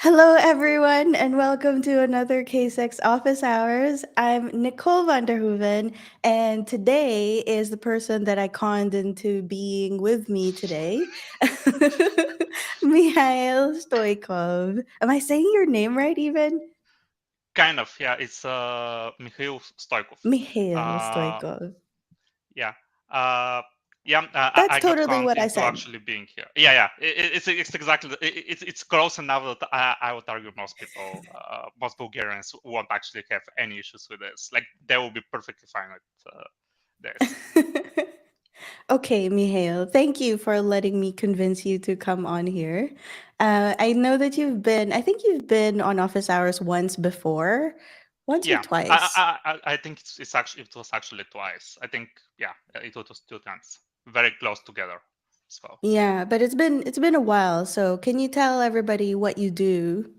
Hello, everyone, and welcome to another K6 Office Hours. I'm Nicole van der Hoeven, and today is the person that I conned into being with me today, Mihail Stoykov. Am I saying your name right, even? Kind of, yeah. It's Mihail Stoykov. Mihail Uh, Stoykov. yeah, uh, yeah. That's I got totally conned what I into said. actually being here. Yeah. It's exactly. It's close enough that I would argue most Bulgarians won't actually have any issues with this. Like they will be perfectly fine with this. Okay, Mihail, thank you for letting me convince you to come on here. I know that I think you've been on office hours once before, once or Yeah, twice. I think it was actually twice. I think it was 2 times, very close together as well. Yeah, but it's been a while. So can you tell everybody what you do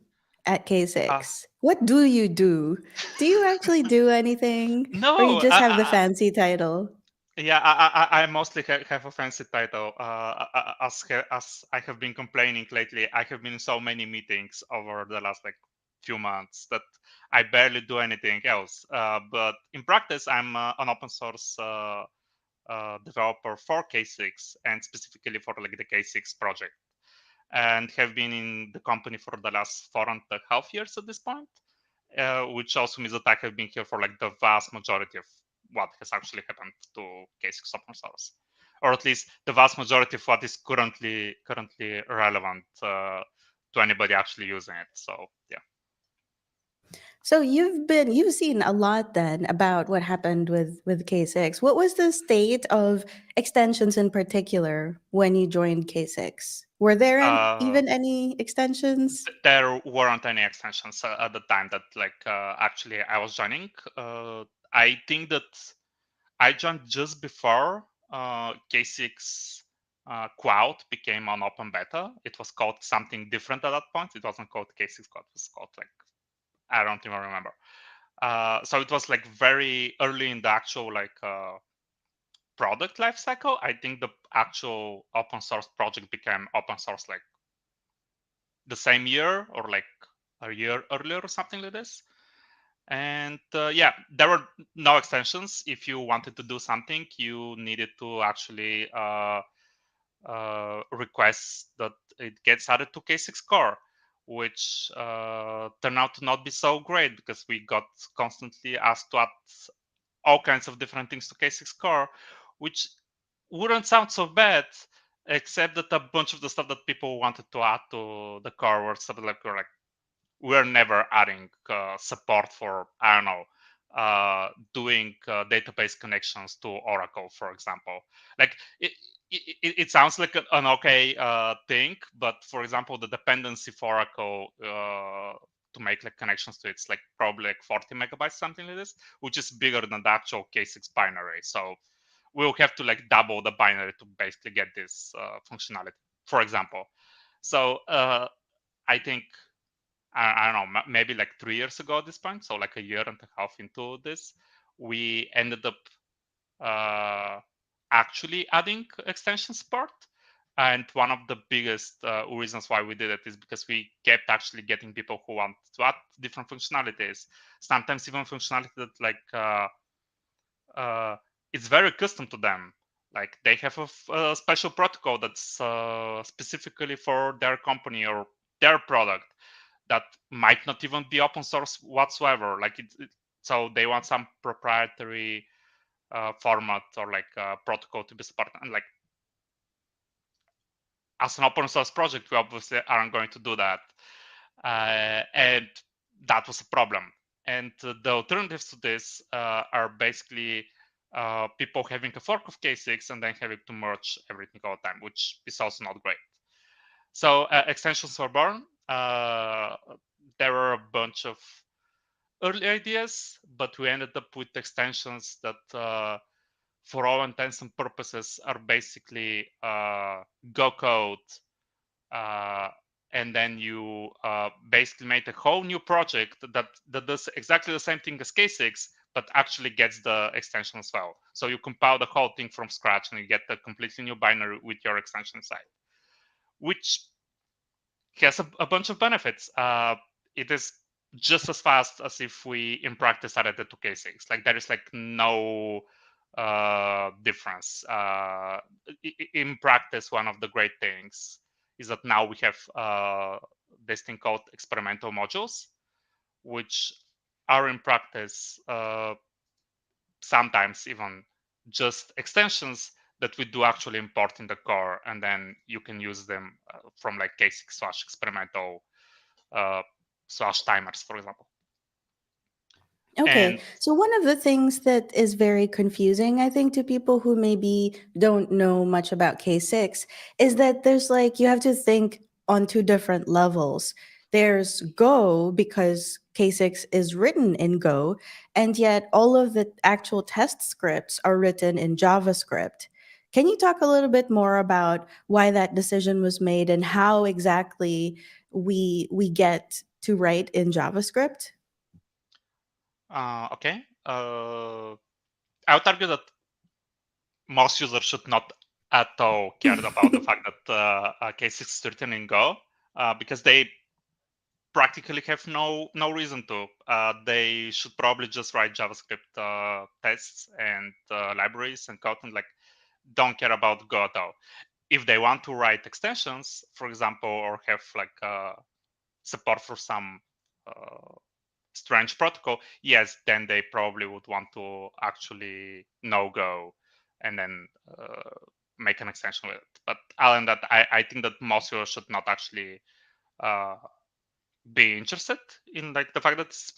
at Uh, K6? What do you do? Do you actually do anything, or you no, just have the fancy title? Yeah, I mostly have a fancy title. As I have been complaining lately, I have been in so many meetings over the last like few months that I barely do anything else. But in practice, I'm an open source developer for K6 and specifically for like the K6 project, and have been in the company for the last 4.5 years at this point, which also means that I have been here for like the vast majority of what has actually happened to K6 open source, or at least the vast majority of what is currently relevant to anybody actually using it. So yeah. So you've seen a lot then about what happened with K6. What was the state of extensions in particular when you joined K6? Were there Uh, even any extensions? there weren't any extensions at the time that actually I was joining. I think that I joined just before K6 Cloud became an open beta. It was called something different at that point. It wasn't called K6 Cloud. It was called like I don't even remember. So it was like very early in the actual product lifecycle. I think the actual open source project became open source like the same year or like a year earlier or something like this. And yeah, there were no extensions. If you wanted to do something, you needed to actually request that it gets added to K6 core, which turned out to not be so great because we got constantly asked to add all kinds of different things to K6 core, which wouldn't sound so bad, except that a bunch of the stuff that people wanted to add to the core were stuff like we're never adding support for I don't know doing database connections to Oracle, for example. Like it sounds like an okay thing, but for example, the dependency for Oracle to make like connections to it's like probably like 40 megabytes, something like this, which is bigger than the actual K6 binary. So we'll have to like double the binary to basically get this functionality, for example. So I think I don't know, maybe like 3 years ago at this point, so like a year and a half into this, we ended up actually adding extension support. And one of the biggest reasons why we did it is because we kept actually getting people who want to add different functionalities, sometimes even functionality that uh, it's very custom to them. Like they have a special protocol that's specifically for their company or their product that might not even be open source whatsoever. Like so they want some proprietary format or like protocol to be supported. And like as an open source project, we obviously aren't going to do that. And that was a problem. And the alternatives to this are basically people having a fork of K6 and then having to merge everything all the time, which is also not great. So extensions were born. There were a bunch of early ideas, but we ended up with extensions that, for all intents and purposes, are basically Go code, uh, and then you basically made a whole new project that does exactly the same thing as K6, but actually gets the extension as well. So you compile the whole thing from scratch, and you get a completely new binary with your extension inside, which has a bunch of benefits. It is just as fast as if we in practice added it to K6. Like there is like no difference. In practice, one of the great things is that now we have this thing called experimental modules, which are in practice sometimes even just extensions that we do actually import in the core, and then you can use them from like K6/experimental /timers, for example. Okay, And so one of the things that is very confusing, I think, to people who maybe don't know much about K6 is that there's like, you have to think on two different levels. There's Go because K6 is written in Go, and yet all of the actual test scripts are written in JavaScript. Can you talk a little bit more about why that decision was made and how exactly we get to write in JavaScript? okay, I would argue that most users should not at all care about the fact that K6 is written in Go, because they practically have no reason to. They should probably just write JavaScript tests and libraries and code, and like don't care about Go at all. If they want to write extensions, for example, or have like support for some strange protocol, yes, then they probably would want to actually know Go and then make an extension with it. But other than that, I think that most users should not actually uh, be interested in like the fact that it's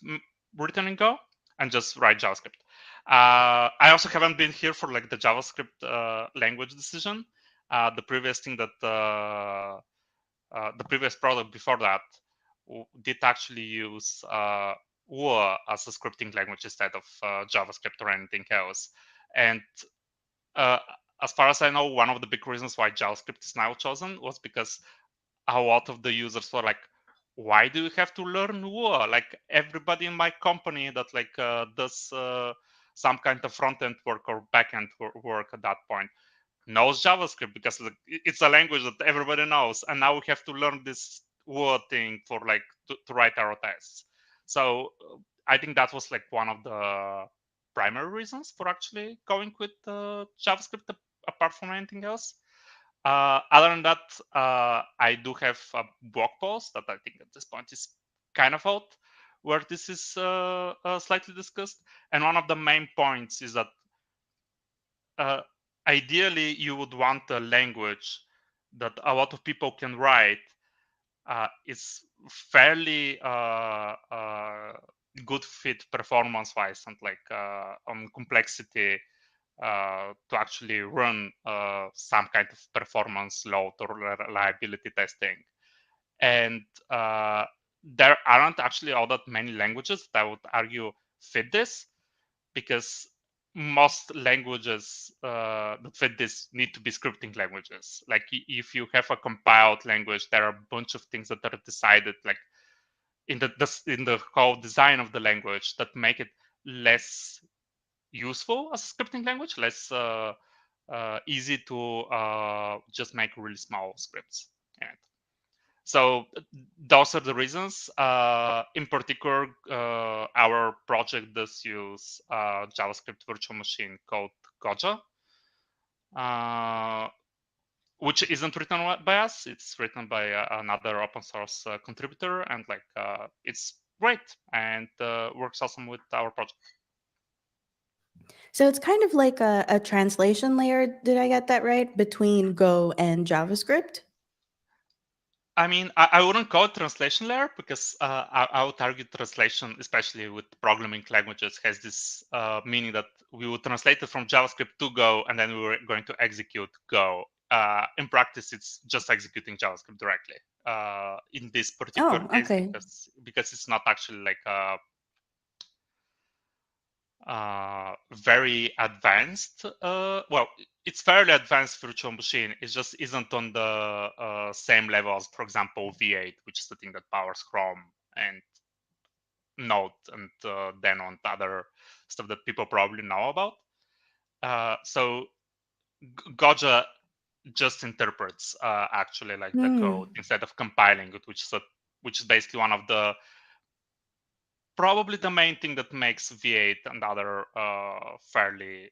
written in Go and just write JavaScript. I also haven't been here for like the JavaScript language decision. The previous thing that the previous product before that did actually use Lua as a scripting language instead of JavaScript or anything else. And uh, as far as I know, one of the big reasons why JavaScript is now chosen was because a lot of the users were like, why do you have to learn Lua? Like everybody in my company that like does some kind of front end work or back end work at that point knows JavaScript because it's a language that everybody knows, and now we have to learn this Lua thing for like to write our tests. So I think that was like one of the primary reasons for actually going with JavaScript apart from anything else. Other than that, I do have a blog post that I think at this point is kind of out, where this is slightly discussed. And one of the main points is that uh, ideally you would want a language that a lot of people can write. It's fairly good fit performance-wise and like on complexity to actually run some kind of performance load or reliability testing. And there aren't actually all that many languages that I would argue fit this, because most languages that fit this need to be scripting languages. Like if you have a compiled language, there are a bunch of things that are decided like in the whole design of the language that make it less useful as a scripting language, less easy to just make really small scripts in it. So those are the reasons. In particular, our project does use JavaScript virtual machine called Goja, uh, which isn't written by us. It's written by another open source contributor, and like it's great and works awesome with our project. So it's kind of like a translation layer, did I get that right, between Go and JavaScript? I mean, I wouldn't call it translation layer because I would argue translation, especially with programming languages, has this meaning that we would translate it from JavaScript to Go, and then we were going to execute Go. In practice, it's just executing JavaScript directly. In this particular Oh, case, okay. because it's not actually like a very advanced. Well, it's fairly advanced virtual machine. It just isn't on the same level as, for example, V8, which is the thing that powers Chrome and Node, and then on other stuff that people probably know about. So Goja just interprets actually like the code Hmm. instead of compiling it, which is basically one of the probably the main thing that makes V8 and other fairly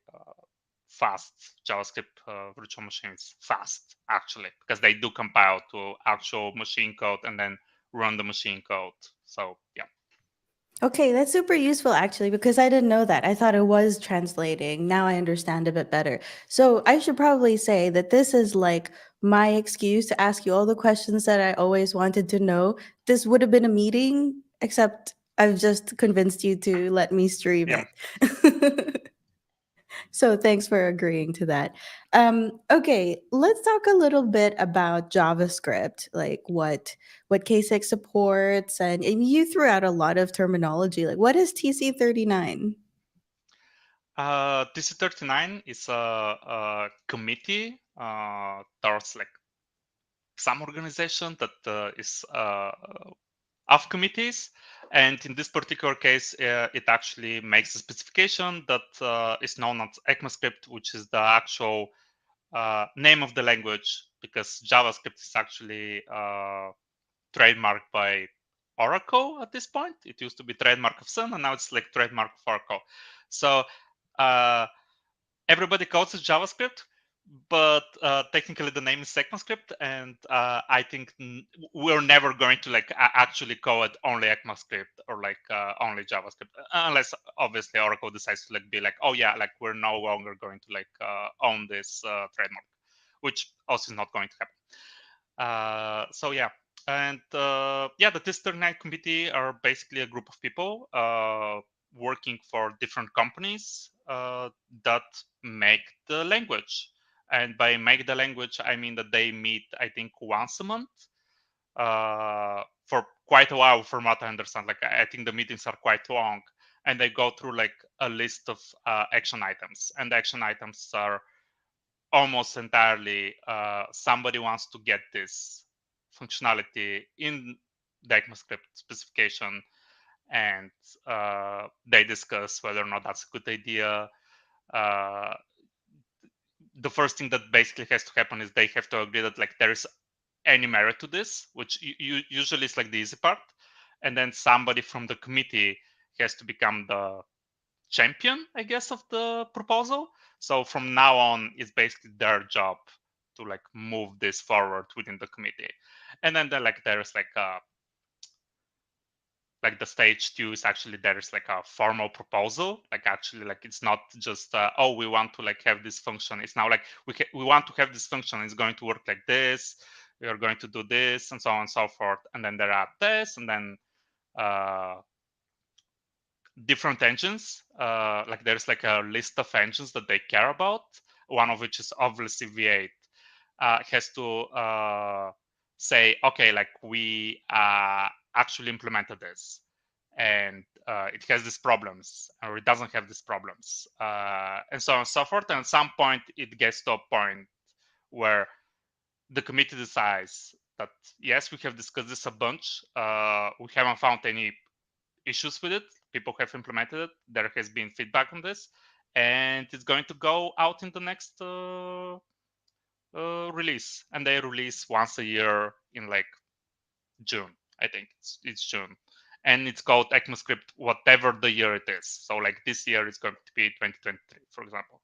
fast JavaScript virtual machines fast, actually, because they do compile to actual machine code and then run the machine code. So yeah. Okay, that's super useful actually because I didn't know that. I thought it was translating. Now I understand a bit better. So I should probably say that this is like my excuse to ask you all the questions that I always wanted to know. This would have been a meeting, except I've just convinced you to let me stream Yeah. it. So thanks for agreeing to that. Okay, let's talk a little bit about JavaScript, like what K6 supports, and you threw out a lot of terminology. Like, what is TC39? TC39 is a committee towards like some organization that is of committees. And in this particular case, it actually makes a specification that is known as ECMAScript, which is the actual name of the language, because JavaScript is actually trademarked by Oracle at this point. It used to be trademark of Sun, and now it's like trademark of Oracle. So uh, everybody codes JavaScript, but technically the name is ECMAScript, and I think we're never going to like actually code only ECMAScript or like only JavaScript, unless obviously Oracle decides to like be like, oh yeah, like we're no longer going to like own this trademark, which also is not going to happen. So yeah, and yeah, the TC39 committee are basically a group of people working for different companies that make the language. And by make the language, I mean that they meet, I think, once a month for quite a while, from what I understand. Like, I think the meetings are quite long, and they go through like a list of action items. And the action items are almost entirely somebody wants to get this functionality in the ECMAScript specification, and they discuss whether or not that's a good idea. Uh, the first thing that basically has to happen is they have to agree that like there is any merit to this, which usually is like the easy part, and then somebody from the committee has to become the champion, I guess, of the proposal. So from now on, it's basically their job to like move this forward within the committee. And then there's like the stage two is actually there's like a formal proposal. Like actually, like it's not just oh, we want to like have this function. It's now like we want to have this function. It's going to work like this. We are going to do this, and so on and so forth. And then there are tests, and then uh, different engines. Like there's like a list of engines that they care about. One of which is obviously V8. Has to say, okay, like we actually implemented this, and it has these problems, or it doesn't have these problems, and so on and so forth. And at some point, it gets to a point where the committee decides that yes, we have discussed this a bunch. We haven't found any issues with it. People have implemented it. There has been feedback on this, and it's going to go out in the next release. And they release once a year in like June. I think it's June, and it's called ECMAScript whatever the year it is. So like this year is going to be 2023, for example.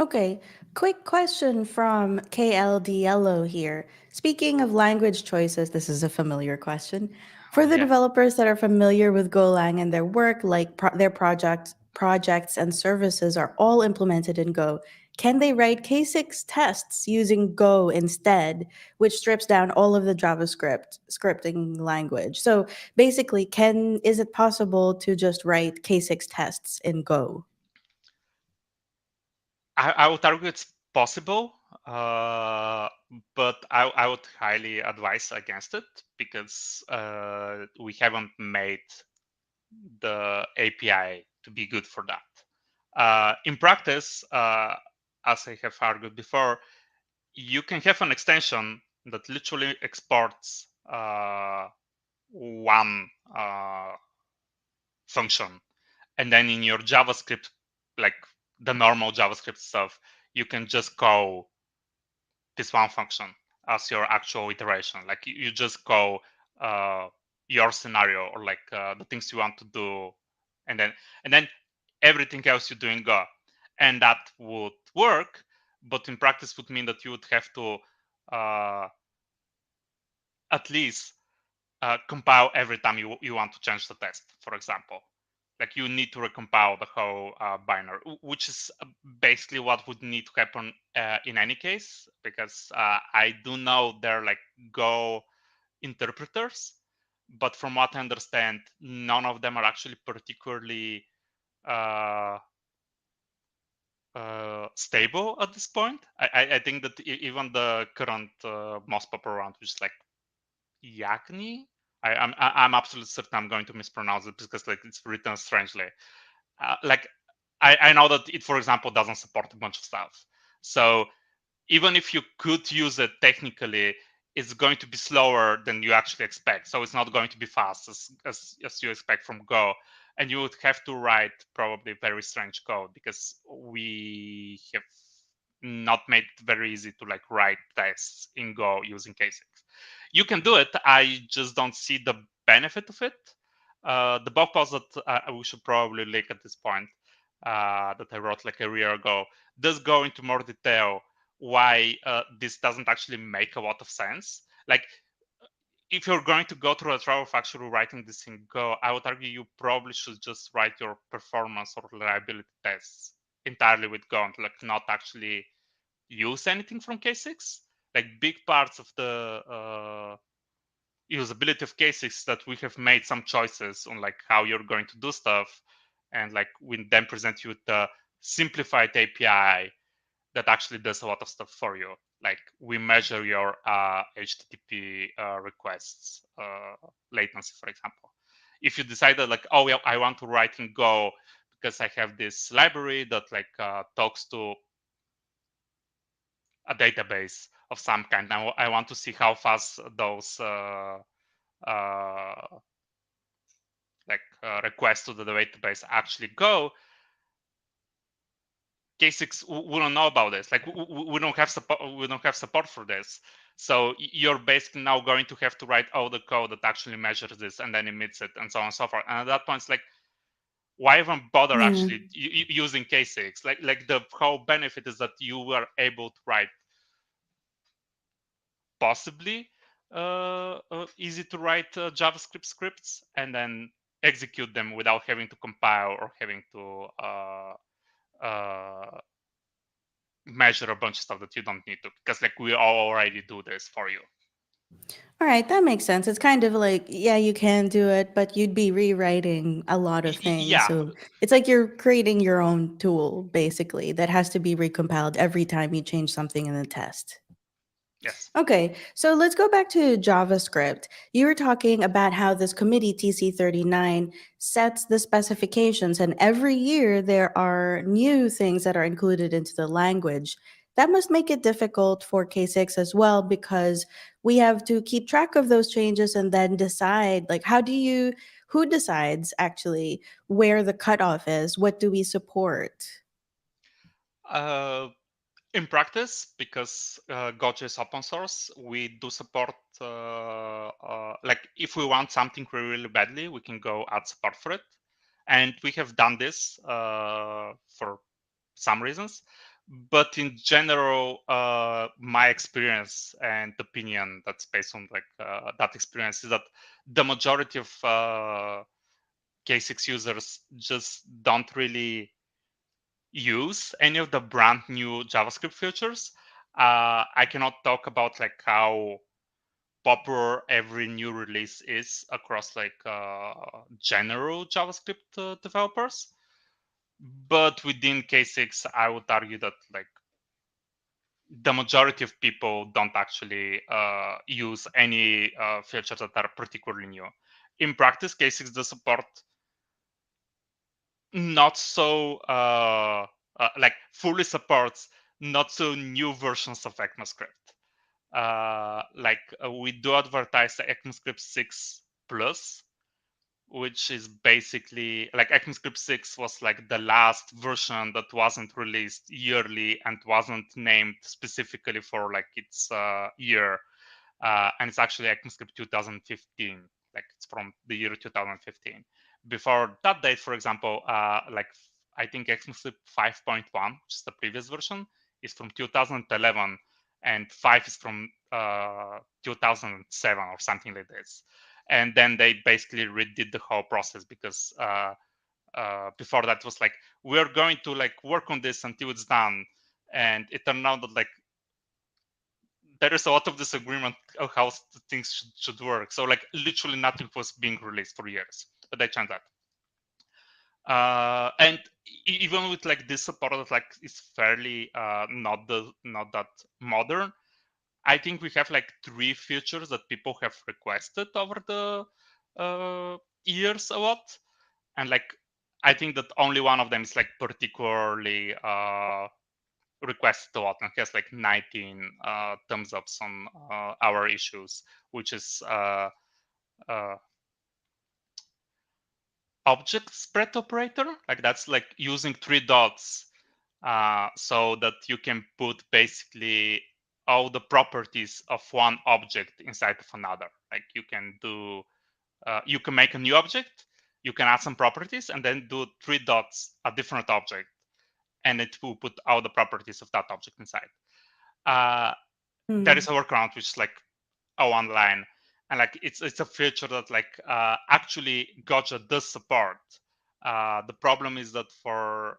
Okay, quick question from KLDLO here. Speaking of language choices, this is a familiar question. Oh For the yeah. developers that are familiar with Golang and their work, like their projects and services are all implemented in Go, can they write K6 tests using Go instead, which strips down all of the JavaScript scripting language? So basically, is it possible to just write K6 tests in Go? I would argue it's possible, but I would highly advise against it, because we haven't made the API to be good for that. In practice, as I have argued before, you can have an extension that literally exports one function, and then in your JavaScript, like the normal JavaScript stuff, you can just call this one function as your actual iteration. Like you just go your scenario or like the things you want to do, and then everything else you do in Go, and that would work. But in practice, would mean that you would have to at least compile every time you want to change the test, for example. Like you need to recompile the whole binary, which is basically what would need to happen in any case, because I do know they're like Go interpreters, but from what I understand, none of them are actually particularly stable at this point. I think that even the current most popular one, which is like Yakni. I'm absolutely certain I'm going to mispronounce it because like it's written strangely. Like I know that it, for example, doesn't support a bunch of stuff. So even if you could use it technically, it's going to be slower than you actually expect. So it's not going to be fast as you expect from Go. And you would have to write probably very strange code because we have not made it very easy to like write tests in Go using K6. You can do it. I just don't see the benefit of it. The blog post that we should probably link at this point that I wrote like a year ago does go into more detail why this doesn't actually make a lot of sense. Like if you're going to go through a trouble of actually writing this in Go, I would argue you probably should just write your performance or reliability tests entirely with Go and like not actually use anything from K6. Like big parts of the usability of K6 that we have made some choices on like how you're going to do stuff, and like we then present you with the simplified API that actually does a lot of stuff for you. Like we measure your HTTP requests latency, for example. If you decide that like, oh, yeah, I want to write in Go because I have this library that like talks to a database of some kind. Now I want to see how fast those requests to the database actually go. K6, we don't know about this. Like we don't have support. We don't have support for this. So you're basically now going to have to write all the code that actually measures this and then emits it, and so on and so forth. And at that point, it's like, why even bother Yeah. actually using K6? Like the whole benefit is that you are able to write possibly easy to write JavaScript scripts and then execute them without having to compile or having to measure a bunch of stuff that you don't need to, because like we already do this for you. All right, that makes sense. It's kind of like, yeah, you can do it, but you'd be rewriting a lot of things. Yeah. So it's like you're creating your own tool, basically, that has to be recompiled every time you change something in the test. Yes. Okay, so let's go back to JavaScript. You were talking about how this committee, TC39, sets the specifications, and every year there are new things that are included into the language. That must make it difficult for K6 as well because we have to keep track of those changes and then decide, like, who decides actually where the cutoff is? What do we support? Uh, in practice, because Gotcha is open source, we do support like if we want something really badly, we can go add support for it, and we have done this for some reasons. But in general, my experience and opinion that's based on like that experience is that the majority of K6 users just don't really use any of the brand new JavaScript features. I cannot talk about like how popular every new release is across like general JavaScript developers, but within K6, I would argue that like the majority of people don't actually use any features that are particularly new. In practice, K6 does support not so like fully supports not so new versions of ECMAScript. We do advertise the ECMAScript 6 Plus, which is basically like ECMAScript 6 was like the last version that wasn't released yearly and wasn't named specifically for like its year. And it's actually ECMAScript 2015, like it's from the year 2015. Before that date, for example, like I think ECMAScript 5.1, which is the previous version, is from 2011, and 5 is from 2007 or something like this. And then they basically redid the whole process because before that was like, we're going to like work on this until it's done. And it turned out that like there is a lot of disagreement of how things should work. So like literally nothing was being released for years, but they changed that. And even with like this support that like is fairly not that modern, I think we have like 3 features that people have requested over the years a lot, and like I think that only one of them is like particularly requested a lot and has like 19 thumbs ups on our issues, which is uh, object spread operator. Like that's like using 3 dots so that you can put basically all the properties of one object inside of another. Like you can do, you can make a new object, you can add some properties, and then do 3 dots, a different object, and it will put all the properties of that object inside. There is a workaround which is like a one line, and like it's a feature that like actually Gotcha does support. The problem is that for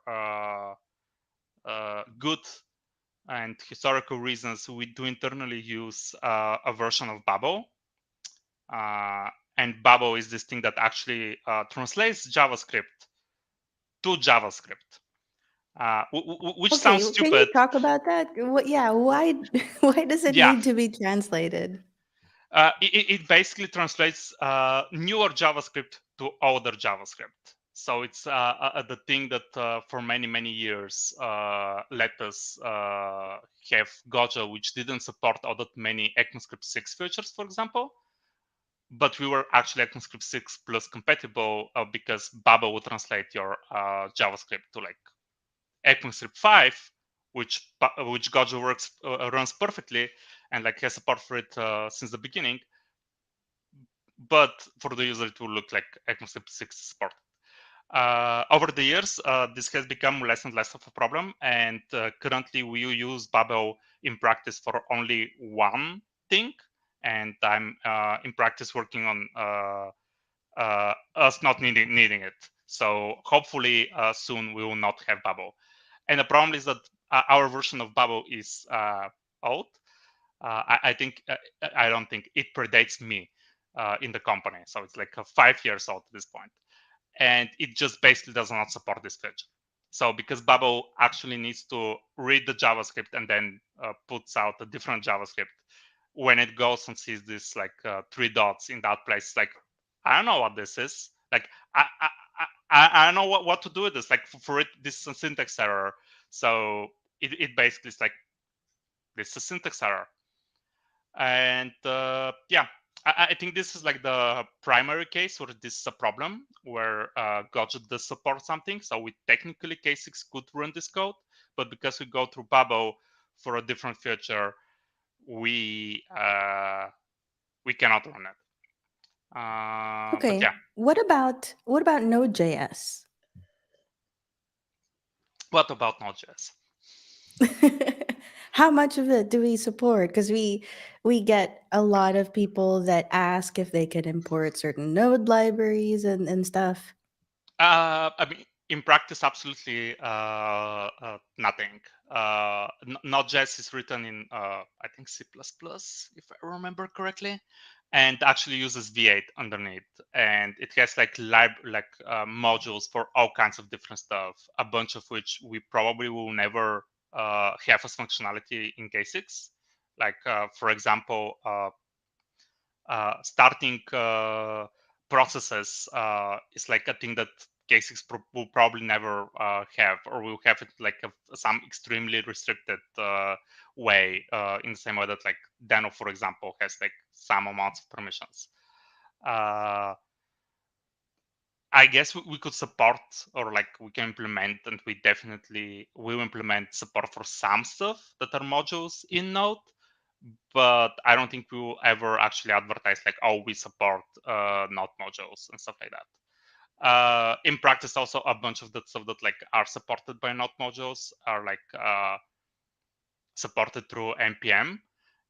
good and historical reasons, we do internally use a version of Babel. And Babel is this thing that actually translates JavaScript to JavaScript, which Okay, sounds can you stupid. talk about that? What, yeah, why why does it Yeah, need to be translated? it basically translates newer JavaScript to older JavaScript. So it's the thing that for many years let us have Gotcha, which didn't support all that many ECMAScript 6 features, for example. But we were actually ECMAScript 6 plus compatible because Babel would translate your JavaScript to like ECMAScript 5, which Gotcha works runs perfectly and like has support for it since the beginning. But for the user, it will look like ECMAScript 6 support. Over the years, this has become less and less of a problem, and currently we use Babel in practice for only one thing, and I'm in practice working on us not needing it. So hopefully soon we will not have Babel. And the problem is that our version of Babel is old. I don't think it predates me in the company, so it's like 5 years old at this point, and it just basically does not support this feature. So because Babel actually needs to read the JavaScript and then puts out a different JavaScript, when it goes and sees this like 3 dots in that place, like I don't know what this is. Like I don't know what to do with this. Like for it, this is a syntax error. So it basically is like this is a syntax error. And yeah, I think this is like the primary case where this is a problem, where Gotcha does support something. So we technically K6 could run this code, but because we go through Babel for a different feature, we cannot run it. But Okay, yeah, what about Node.js? what about Node.js? How much of it do we support? Because we get a lot of people that ask if they can import certain Node libraries and stuff. I mean, in practice, absolutely nothing. Node.js is written in, I think, C++, if I remember correctly, and actually uses V8 underneath. And it has like modules for all kinds of different stuff, a bunch of which we probably will never have as functionality in K6. Like, for example, starting processes is like a thing that K6 will probably never have, or will have it like some extremely restricted way, in the same way that like Deno, for example, has like some amounts of permissions. Uh, I guess we could support, or like we can implement, and we definitely will implement support for some stuff that are modules in Node, but I don't think we will ever actually advertise like, oh, we support Node modules and stuff like that. In practice, also a bunch of the stuff that like are supported by Node modules are like supported through npm,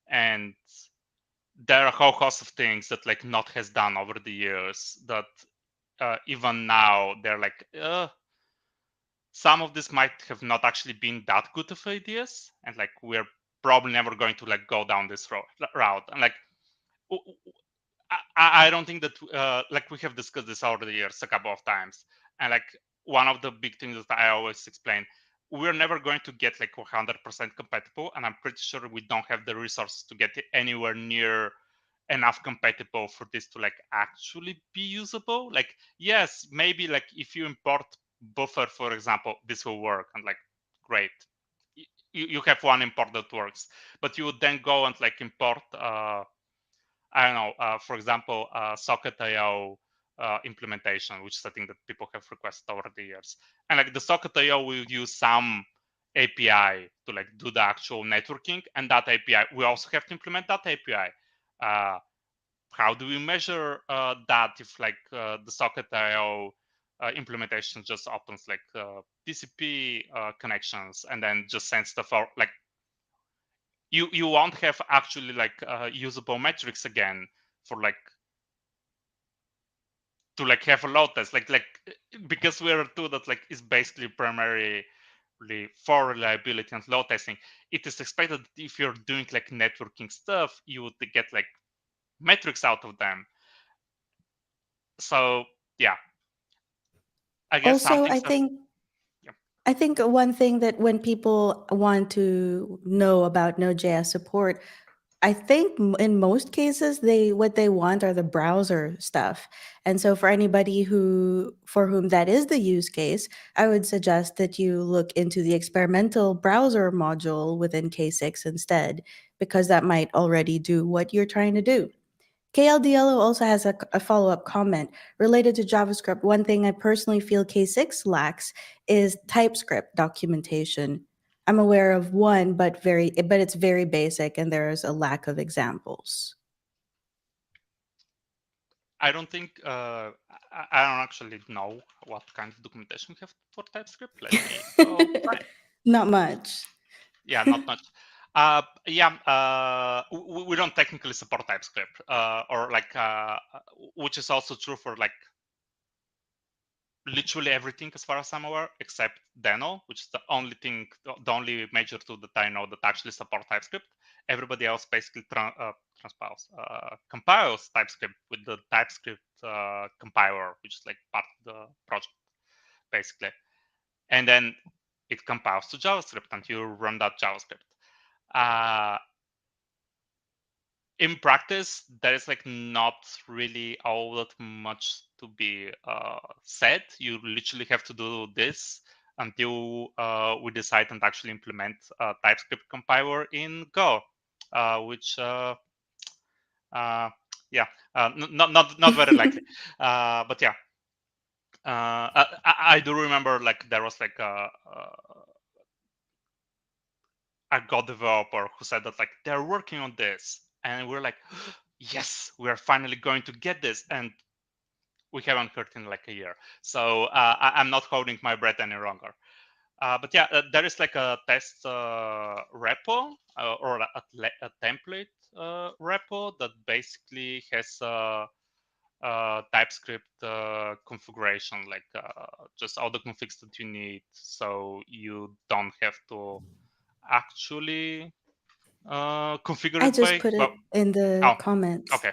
and there are a whole host of things that like Node has done over the years that even now they're like, some of this might have not actually been that good of ideas, and like we're probably never going to like go down this route. And like, I don't think that like we have discussed this over the years a couple of times, and like one of the big things that I always explain, we're never going to get like 100% compatible, and I'm pretty sure we don't have the resources to get it anywhere near enough compatible for this to like actually be usable. Like, yes, maybe like if you import buffer, for example, this will work, and like, great, you have one import that works, but you would then go and like import I don't know, for example, socket.io implementation, which is a thing that people have requested over the years. And like the socket.io will use some API to like do the actual networking, and that API, we also have to implement that API. How do we measure that if like the socket.io implementation just opens like TCP connections and then just sends stuff out? Like you won't have actually like usable metrics again for like to like have a load test, like because we're a tool that like is basically primarily for reliability and load testing. It is expected that if you're doing like networking stuff, you would get like metrics out of them. So yeah, I guess some Also, things are, yeah. I think one thing that when people want to know about Node.js support, I think in most cases what they want are the browser stuff. And so for anybody who for whom that is the use case, I would suggest that you look into the experimental browser module within K6 instead, because that might already do what you're trying to do. KLDLO also has a follow-up comment related to JavaScript. One thing I personally feel K6 lacks is TypeScript documentation. I'm aware of one, but it's very basic, and there's a lack of examples. I don't think I don't actually know what kind of documentation we have for TypeScript. Let me go find. Not much. Yeah, not much. Yeah, we don't technically support TypeScript, or like, which is also true for like literally everything as far as I'm aware, except Deno, which is the only thing, the only major tool that I know that actually supports TypeScript. Everybody else basically compiles TypeScript with the TypeScript compiler, which is like part of the project, basically. And then it compiles to JavaScript, and you run that JavaScript. In practice, there is like not really all that much to be said. You literally have to do this until we decide and actually implement a TypeScript compiler in Go, which yeah, not very likely. But yeah, I do remember like there was like a Go developer who said that like they're working on this, and we're like, yes, we're finally going to get this, and we haven't heard in like a year. So I'm not holding my breath any longer. But yeah, there is like a test repo or a template repo that basically has TypeScript configuration, like just all the configs that you need, so you don't have to actually configure I it just by, put well, it in the oh, comments. okay.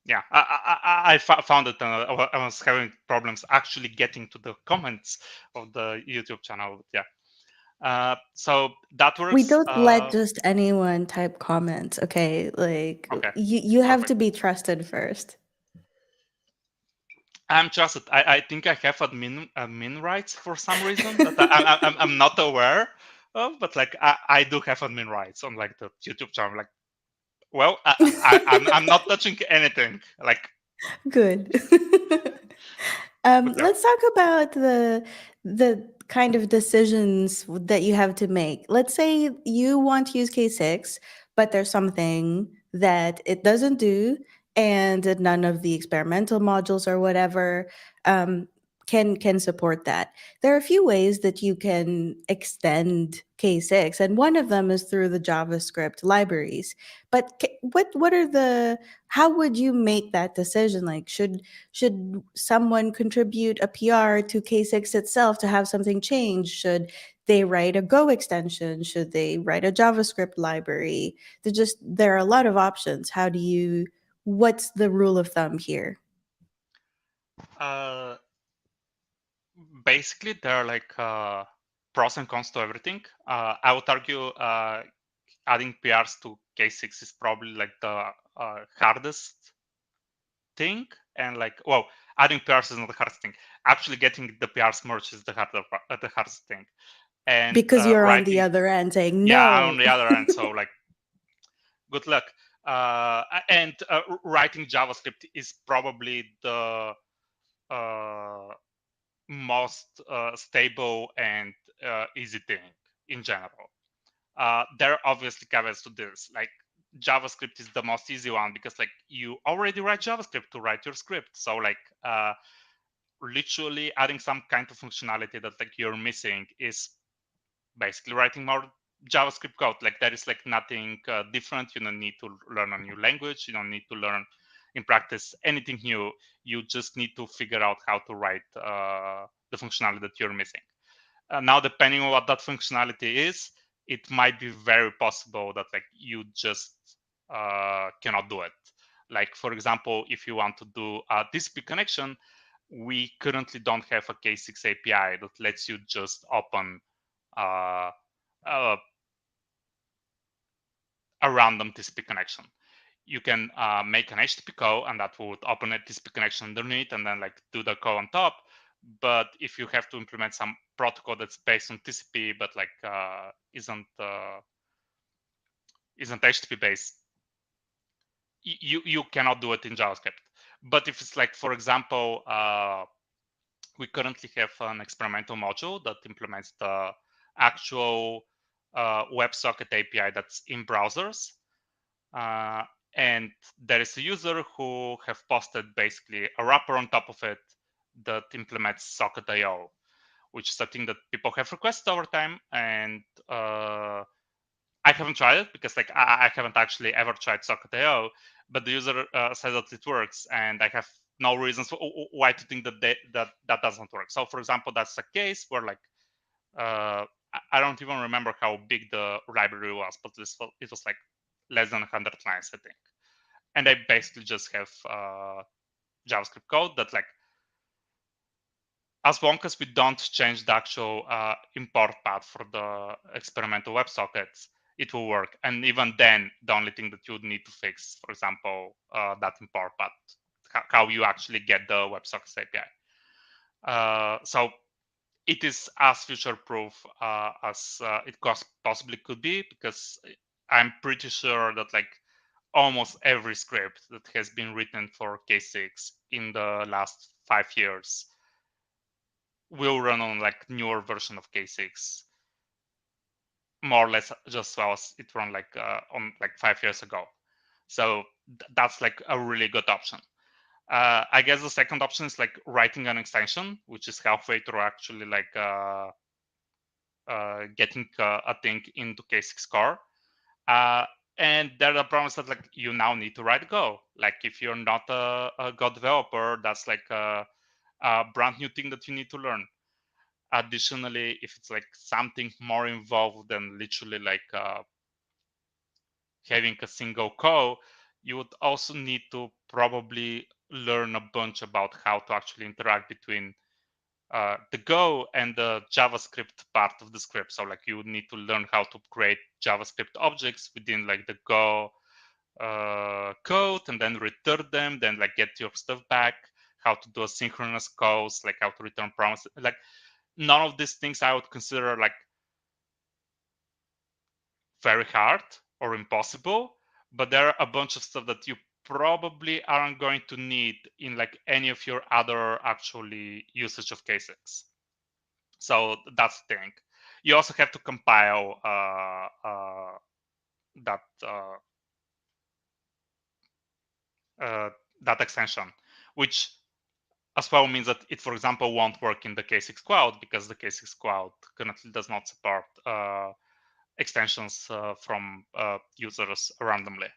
Yeah, I found it. I was having problems actually getting to the comments of the YouTube channel. Yeah, so that We works. don't let just anyone type comments, okay? Like Okay, you have perfect. to be trusted first. I'm trusted. I think I have admin rights for some reason that I'm not aware of, but like I do have admin rights on like the YouTube channel. Like, well, I'm not touching anything. Like, Good. Good job. Let's talk about the kind of decisions that you have to make. Let's say you want to use K6, but there's something that it doesn't do, and that none of the experimental modules or whatever um, can support that. There are a few ways that you can extend K6, and one of them is through the JavaScript libraries. But what are the how would you make that decision? Like, should someone contribute a PR to K6 itself to have something change? Should they write a Go extension? Should they write a JavaScript library? There are a lot of options. What's the rule of thumb here? Uh, Basically, there are like pros and cons to everything. I would argue adding PRs to K6 is probably like the hardest thing. And like, well, adding PRs is not the hardest thing. Actually, getting the PRs merged is the hardest thing. And Because you're on the writing, other end saying yeah, I'm on no. the other end. So like, good luck. And writing JavaScript is probably the uh, most stable and easy thing in general. There are obviously caveats to this. Like JavaScript is the most easy one because like you already write JavaScript to write your script. So like literally adding some kind of functionality that like you're missing is basically writing more JavaScript code. Like there is like nothing different. You don't need to learn a new language. You don't need to learn in practice anything new. You just need to figure out how to write the functionality that you're missing. Now, depending on what that functionality is, it might be very possible that like you just cannot do it. Like for example, if you want to do a TCP connection, we currently don't have a K6 API that lets you just open uh, a, a random TCP connection. You can make an HTTP call, and that would open a TCP connection underneath, and then like do the call on top. But if you have to implement some protocol that's based on TCP, but like isn't HTTP based, you cannot do it in JavaScript. But if it's like, for example, we currently have an experimental module that implements the actual WebSocket API that's in browsers. Uh, and there is a user who have posted basically a wrapper on top of it that implements socket.io, which is a thing that people have requested over time. And I haven't tried it because like I haven't actually ever tried socket.io, but the user says that it works, and I have no reasons why to think that that doesn't work. So for example, that's a case where like I don't even remember how big the library was, but it was like less than 100 lines, I think. And I basically just have JavaScript code that like, as long as we don't change the actual import path for the experimental WebSockets, it will work. And even then, the only thing that you would need to fix, for example, that import path, how you actually get the WebSockets API. So it is as future-proof as it possibly could be, because I'm pretty sure that like almost every script that has been written for K6 in the last 5 years will run on like newer version of K6, more or less just as well as it ran like on like 5 years ago. So that's like a really good option. I guess the second option is like writing an extension, which is halfway through actually like getting a thing into K6 core. Uh, and there are problems that like you now need to write Go. Like if you're not a Go developer, that's like a brand new thing that you need to learn. Additionally, if it's like something more involved than literally like having a single call, you would also need to probably learn a bunch about how to actually interact between the Go and the JavaScript part of the script. So like you would need to learn how to create JavaScript objects within like the Go code and then return them, then like get your stuff back, how to do asynchronous calls, like how to return promises. Like none of these things I would consider like very hard or impossible, but there are a bunch of stuff that you probably aren't going to need in like any of your other actually usage of K6. So that's the thing. You also have to compile that uh, that extension, which as well means that it, for example, won't work in the K6 Cloud because the K6 Cloud currently does not support extensions from users randomly.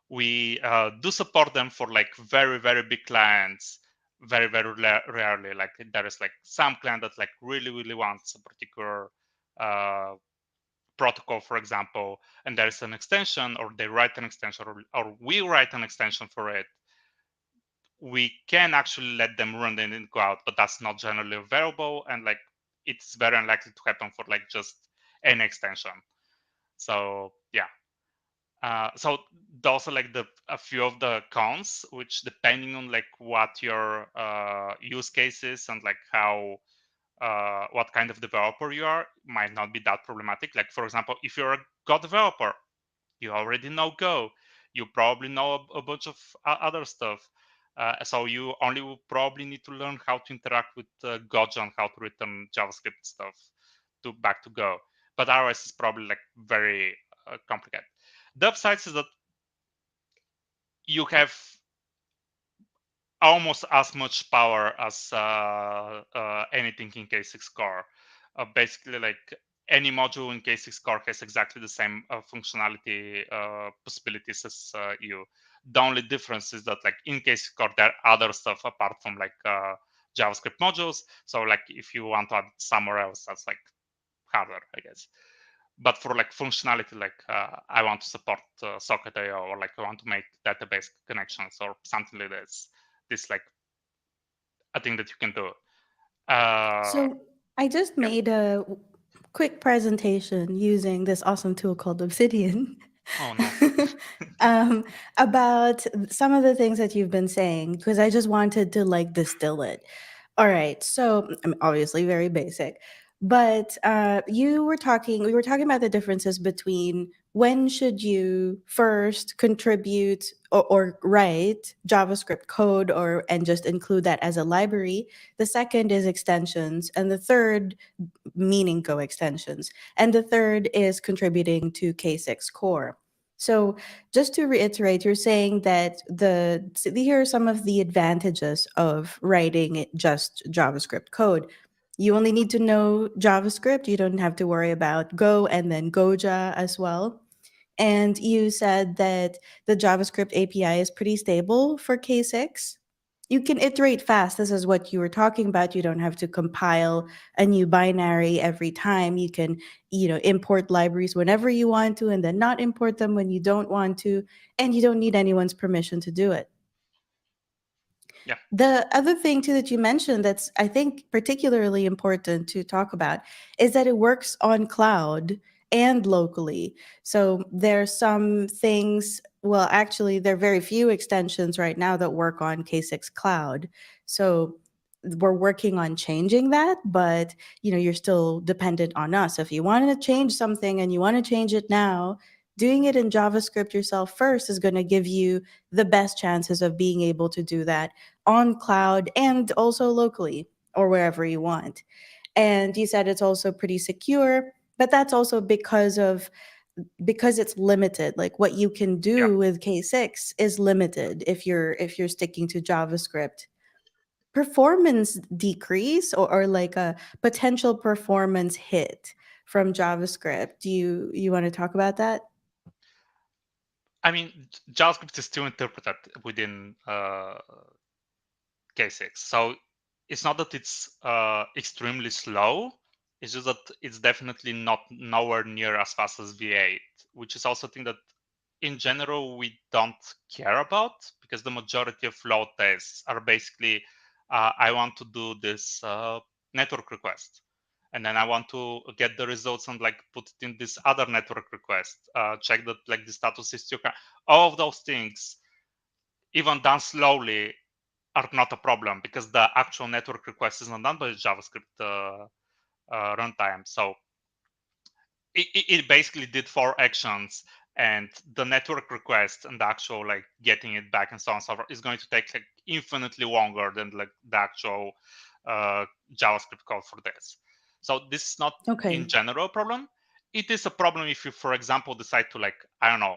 We do support them for like very, very big clients, very, very rarely. Like there is like some client that like really, really wants a particular protocol, for example, and there is an extension, or they write an extension, or we write an extension for it. We can actually let them run it in cloud, but that's not generally available, and like it's very unlikely to happen for like just any extension. So yeah. So those are like a few of the cons, which depending on like what your use case is and like how what kind of developer you are, might not be that problematic. Like for example, if you're a Go developer, you already know Go, you probably know a bunch of other stuff. So you only will probably need to learn how to interact with Gojo and how to return JavaScript stuff to back to Go. But otherwise, it's probably like very complicated. The upsides is that you have almost as much power as anything in K6 core. Basically, like any module in K6 core has exactly the same functionality possibilities as you. The only difference is that like in K6 core, there are other stuff apart from like JavaScript modules. So like if you want to add somewhere else, that's like harder, I guess. But for like functionality, like I want to support Socket.io, or like I want to make database connections or something like this like a thing that you can do. So I just Yeah. made a quick presentation using this awesome tool called Obsidian. Oh no. um, about some of the things that you've been saying because I just wanted to like distill it. All right, so I mean, obviously very basic, but we were talking about the differences between when should you first contribute or write JavaScript code or and just include that as a library. The second is extensions, and the third meaning Go extensions, and the third is contributing to K6 core. So just to reiterate, you're saying that here are some of the advantages of writing just JavaScript code. You only need to know JavaScript. You don't have to worry about Go and then Goja as well. And you said that the JavaScript API is pretty stable for K6. You can iterate fast. This is what you were talking about. You don't have to compile a new binary every time. You can, import libraries whenever you want to and then not import them when you don't want to. And you don't need anyone's permission to do it. Yeah. The other thing too that you mentioned that's I think particularly important to talk about is that it works on cloud and locally. So there's some things, well actually there are very few extensions right now that work on K6 cloud. So we're working on changing that, but you're still dependent on us. If you want to change something and you want to change it now, doing it in JavaScript yourself first is going to give you the best chances of being able to do that on cloud and also locally or wherever you want. And you said it's also pretty secure, but that's also because it's limited. Like what you can Yeah. do with K6 is limited if you're sticking to JavaScript. Performance decrease or like a potential performance hit from JavaScript. Do you want to talk about that? I mean, JavaScript is still interpreted within K6. So it's not that it's extremely slow. It's just that it's definitely not nowhere near as fast as V8, which is also a thing that in general we don't care about, because the majority of load tests are basically I want to do this network request, and then I want to get the results and like put it in this other network request, check that like the status is still all of those things, even done slowly, are not a problem because the actual network request is not done by the JavaScript runtime. So it basically did 4 actions and the network request and the actual like getting it back and so on and so forth is going to take like infinitely longer than like the actual JavaScript code for this. So this is not in Okay. general a problem. It is a problem if you, for example, decide to like, I don't know,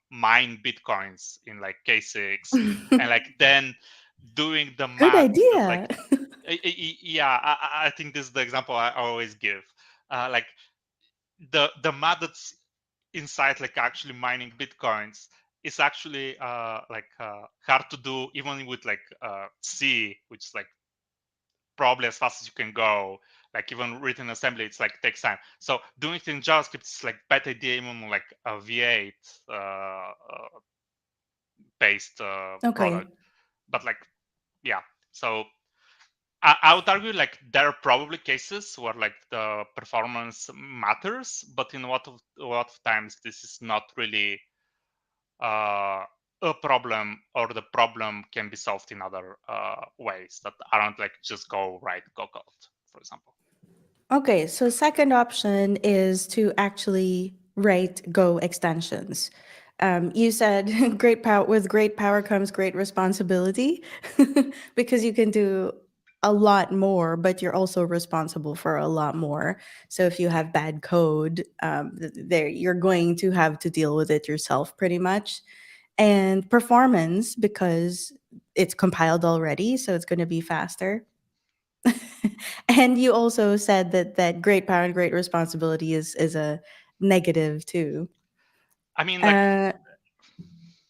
mine Bitcoins in like K6 and like then doing the Good math that like, idea. yeah, I think this is the example I always give. Like the math that's inside like actually mining Bitcoins is actually hard to do even with like C, which is like probably as fast as you can go. Like even written assembly, it's like takes time. So doing it in JavaScript is like bad idea even like a V8 based Okay. product. But like yeah, so I would argue like there are probably cases where like the performance matters, but in a lot of times this is not really a problem, or the problem can be solved in other ways that aren't like just go write go code, for example. Okay, so second option is to actually write Go extensions. You said great power with great power comes great responsibility because you can do a lot more, but you're also responsible for a lot more. So if you have bad code, there you're going to have to deal with it yourself pretty much. And performance because it's compiled already, so it's going to be faster. And you also said that great power and great responsibility is a negative too. I mean, like, Uh,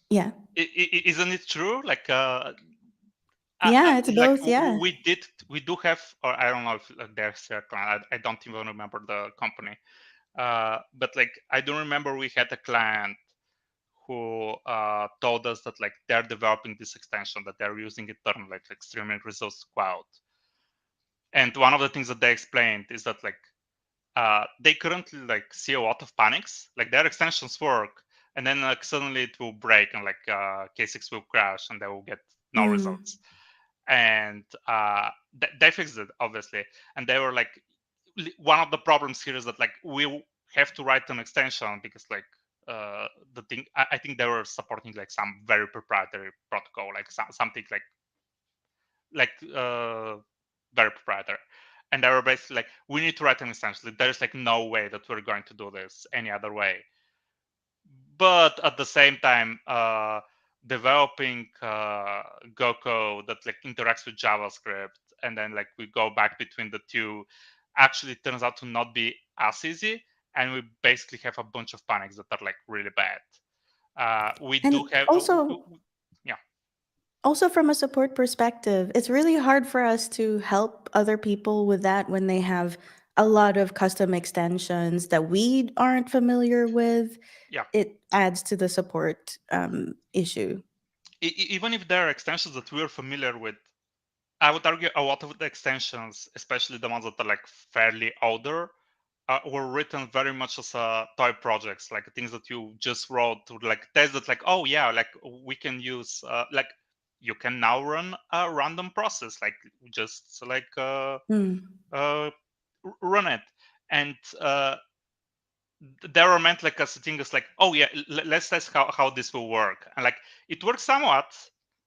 yeah, isn't it true? Like, yeah, it's like both. Yeah. we do have, or I don't know if there's a client. I don't even remember the company. But like, I do remember we had a client who told us that like they're developing this extension that they're using internally, like streaming results to cloud. And one of the things that they explained is that like they currently like see a lot of panics, like their extensions work, and then like suddenly it will break and like K6 will crash and they will get no Mm. results. And they fixed it obviously, and they were like, one of the problems here is that like we have to write an extension because like the thing I think they were supporting like some very proprietary protocol, like something like very proprietary, and they were basically like, we need to write an extension. There's like no way that we're going to do this any other way. But at the same time, developing Go code that like interacts with JavaScript, and then like we go back between the two, actually turns out to not be as easy, and we basically have a bunch of panics that are like really bad. We And do have, yeah. also from a support perspective, it's really hard for us to help other people with that when they have a lot of custom extensions that we aren't familiar with. Yeah, It adds to the support issue. even if there are extensions that we're familiar with, I would argue a lot of the extensions, especially the ones that are like fairly older, were written very much as toy projects, like things that you just wrote to like test that, like, oh yeah, like we can use, like you can now run a random process, like just like Mm. run it, and they were meant like as a thing is like, oh yeah, let's test how this will work, and like it works somewhat,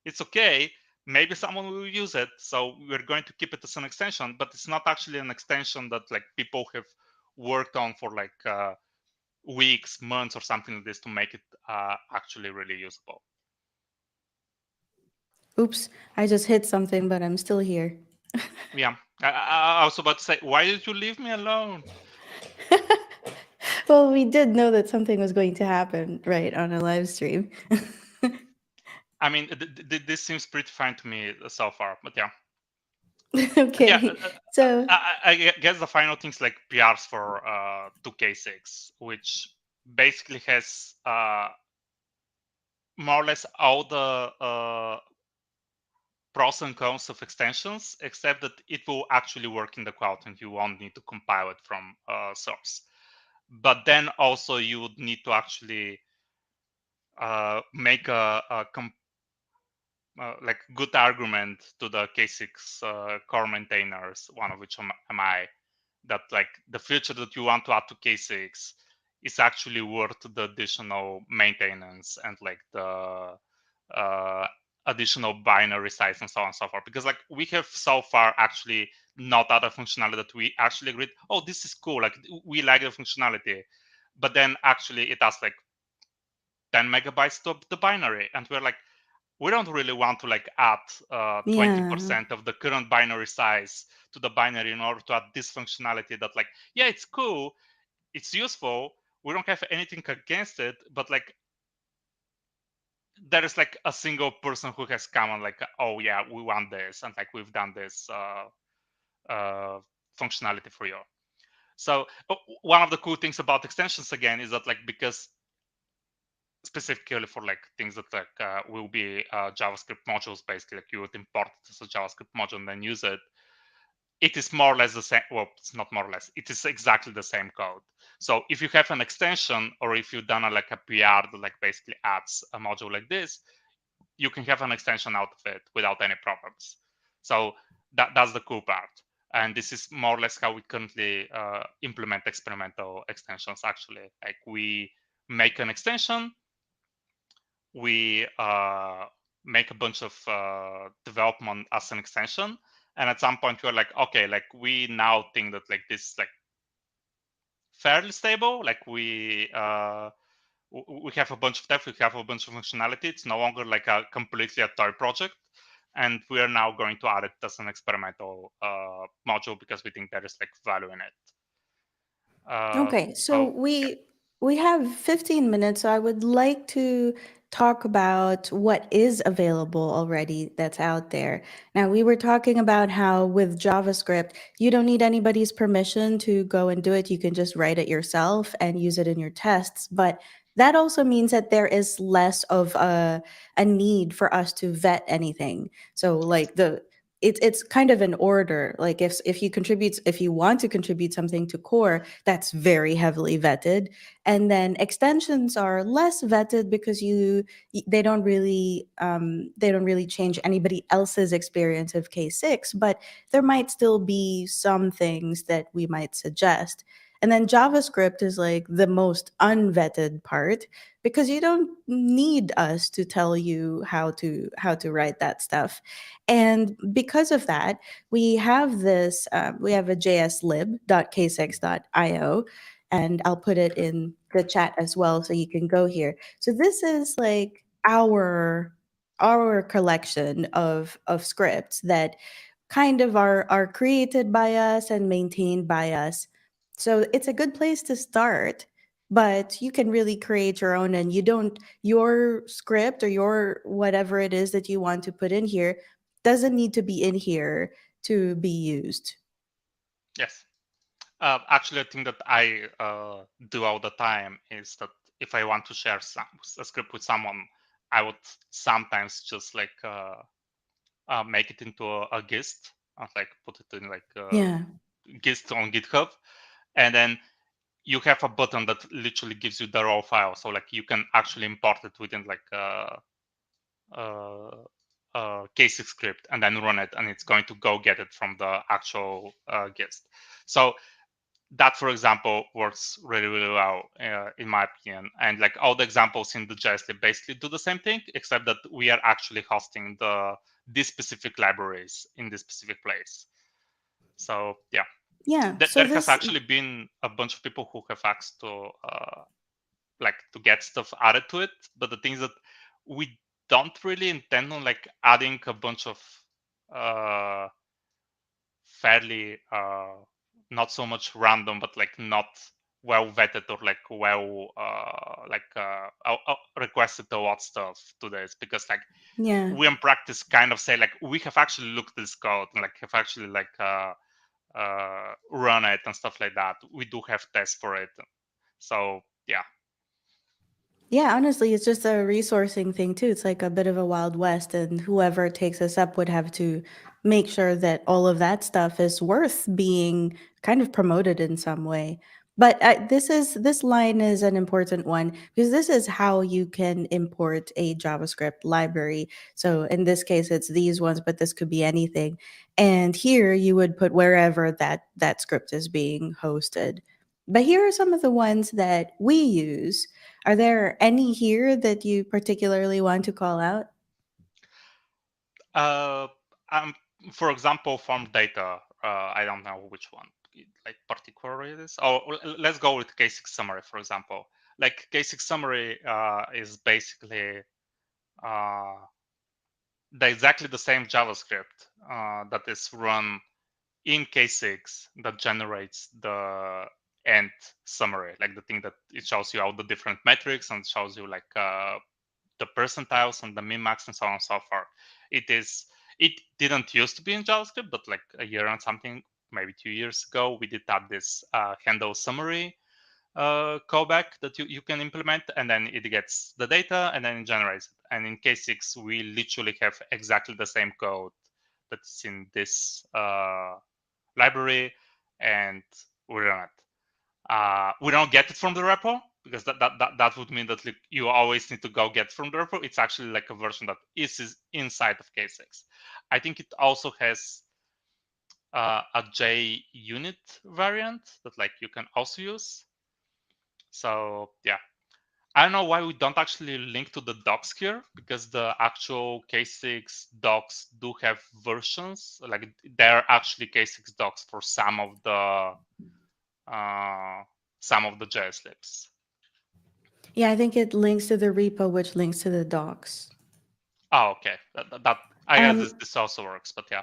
it's okay, maybe someone will use it, so we're going to keep it as an extension, but it's not actually an extension that like people have worked on for like weeks, months, or something like this to make it actually really usable. Oops, I just hit something, but I'm still here. Yeah, I was about to say, why did you leave me alone? Well, we did know that something was going to happen, right, on a live stream. I mean, this seems pretty fine to me so far, but yeah. But yeah, Okay, so I guess the final thing's like PRs for 2K6, which basically has more or less all the pros and cons of extensions, except that it will actually work in the cloud and you won't need to compile it from source. But then also you would need to actually make like good argument to the K6 core maintainers, one of which am I, that like the feature that you want to add to K6 is actually worth the additional maintenance and like the uh, additional binary size and so on and so forth. Because like we have so far actually not other functionality that we actually agreed, oh, this is cool, like we like the functionality, but then actually it has like 10 megabytes to the binary, and we're like, we don't really want to like add Yeah. 20% of the current binary size to the binary in order to add this functionality that like, yeah, it's cool, it's useful, we don't have anything against it, but like there is like a single person who has come and like, oh yeah, we want this, and like we've done this functionality for you. So one of the cool things about extensions again is that like, because specifically for like things that like will be JavaScript modules, basically like you would import it as a JavaScript module and then use it, it is more or less the same. Well, it's not more or less, it is exactly the same code. So if you have an extension, or if you've done like a PR that like basically adds a module like this, you can have an extension out of it without any problems. So that's the cool part. And this is more or less how we currently implement experimental extensions. Actually, like we make an extension, we make a bunch of development as an extension, and at some point we're like, okay, like we now think that like this is like fairly stable, like we have a bunch of depth, we have a bunch of functionality, it's no longer like a completely a toy project, and we are now going to add it as an experimental module because we think there is like value in it. Okay, so So yeah. we have 15 minutes, so I would like to talk about what is available already that's out there. Now, we were talking about how with JavaScript, you don't need anybody's permission to go and do it. You can just write it yourself and use it in your tests. But that also means that there is less of a need for us to vet anything. So like it's kind of an order. Like if you want to contribute something to core, that's very heavily vetted, and then extensions are less vetted because they don't really change anybody else's experience of K6, but there might still be some things that we might suggest. And then JavaScript is like the most unvetted part because you don't need us to tell you how to write that stuff. And because of that, we have a jslib.k6.io, and I'll put it in the chat as well so you can go here. So this is like our collection of scripts that kind of are created by us and maintained by us. So it's a good place to start, but you can really create your own, and you don't your script or your whatever it is that you want to put in here doesn't need to be in here to be used. Yes. Actually, a thing that I do all the time is that if I want to share a script with someone, I would sometimes just like make it into a gist, and like put it in like Yeah. gist on GitHub, and then you have a button that literally gives you the raw file, so like you can actually import it within like uh, K6 script and then run it, and it's going to go get it from the actual gist. So that, for example, works really, really well in my opinion. And like all the examples in the JS, they basically do the same thing, except that we are actually hosting these specific libraries in this specific place. So yeah, Yeah. So there has this actually been a bunch of people who have asked to like to get stuff added to it. But the things that we don't really intend on like adding a bunch of uh, fairly not so much random, but like not well vetted or like well requested a lot stuff to this, because like yeah. we in practice kind of say like we have actually looked at this code and like have actually like run it and stuff like that. We do have tests for it. So yeah. Yeah, honestly, it's just a resourcing thing too. It's like a bit of a wild west, and whoever takes us up would have to make sure that all of that stuff is worth being kind of promoted in some way. But this line is an important one because this is how you can import a JavaScript library. So in this case, it's these ones, but this could be anything. And here you would put wherever that script is being hosted. But here are some of the ones that we use. Are there any here that you particularly want to call out? Uh, for example, form data. I don't know which one, like particularly this. Oh, let's go with K6 summary, for example. Like K6 summary is basically exactly the same JavaScript that is run in K6 that generates the end summary, like the thing that it shows you all the different metrics and shows you like the percentiles and the min max and so on and so forth. It didn't used to be in JavaScript, but like a year and something, maybe 2 years ago, we did add this handle summary callback that you can implement, and then it gets the data and then it generates it. And in K6, we literally have exactly the same code that's in this library, and we run it. We don't get it from the repo because that would mean that like, you always need to go get from the repo. It's actually like a version that is inside of K6. I think it also has a JUnit variant that like you can also use. So yeah, I don't know why we don't actually link to the docs here, because the actual K6 docs do have versions. Like there are actually K6 docs for some of the JS libs. Yeah, I think it links to the repo, which links to the docs. Oh, okay. That I guess Um, this also works, but yeah.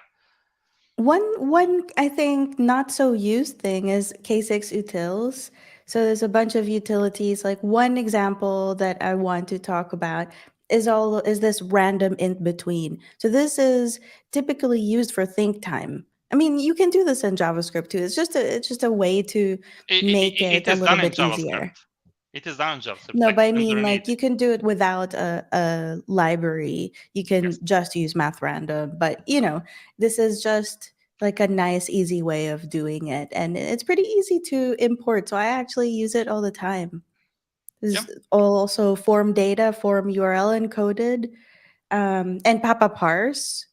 one I think not so used thing is K6 utils. So there's a bunch of utilities. Like one example that I want to talk about is this random in between. So this is typically used for think time. I mean, you can do this in JavaScript too. It's just a way to make it It a is little done in bit easier. JavaScript. It is done in JavaScript, No, like but I mean, underneath. like you can do it without a library. You can Yes. just use math random. But you know, this is just like a nice, easy way of doing it, and it's pretty easy to import. So I actually use it all the time. This Yeah. is also form data, form URL encoded, and Papa parse.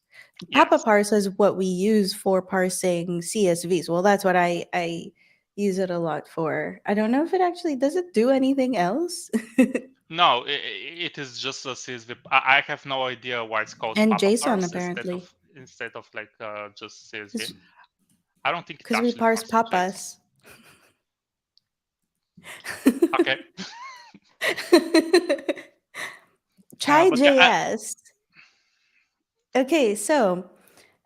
Papa Yes. parse is what we use for parsing CSVs. Well, that's what I use it a lot for. I don't know if it actually does it do anything else. No, it is just a CSV. I have no idea why it's called And Papa JSON parse apparently, instead of like just CSV. I don't think it because we actually parse parses JSON. papas. Okay. Try But yeah, JS. Okay, so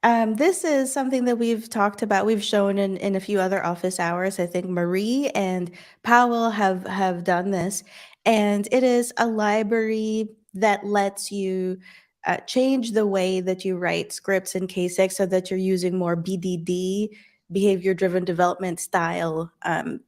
this is something that we've talked about. We've shown in a few other office hours. I think Marie and Powell have done this, and it is a library that lets you change the way that you write scripts in K6 so that you're using more BDD, behavior driven development style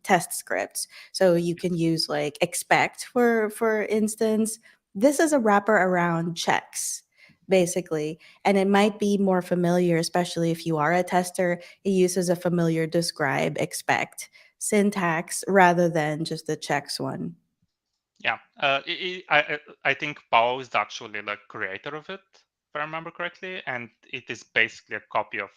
test scripts. So you can use like expect for instance. This is a wrapper around checks basically, and it might be more familiar, especially if you are a tester. It uses a familiar describe expect syntax rather than just the checks one. yeah. I think Paul is actually the creator of it, if I remember correctly, and it is basically a copy of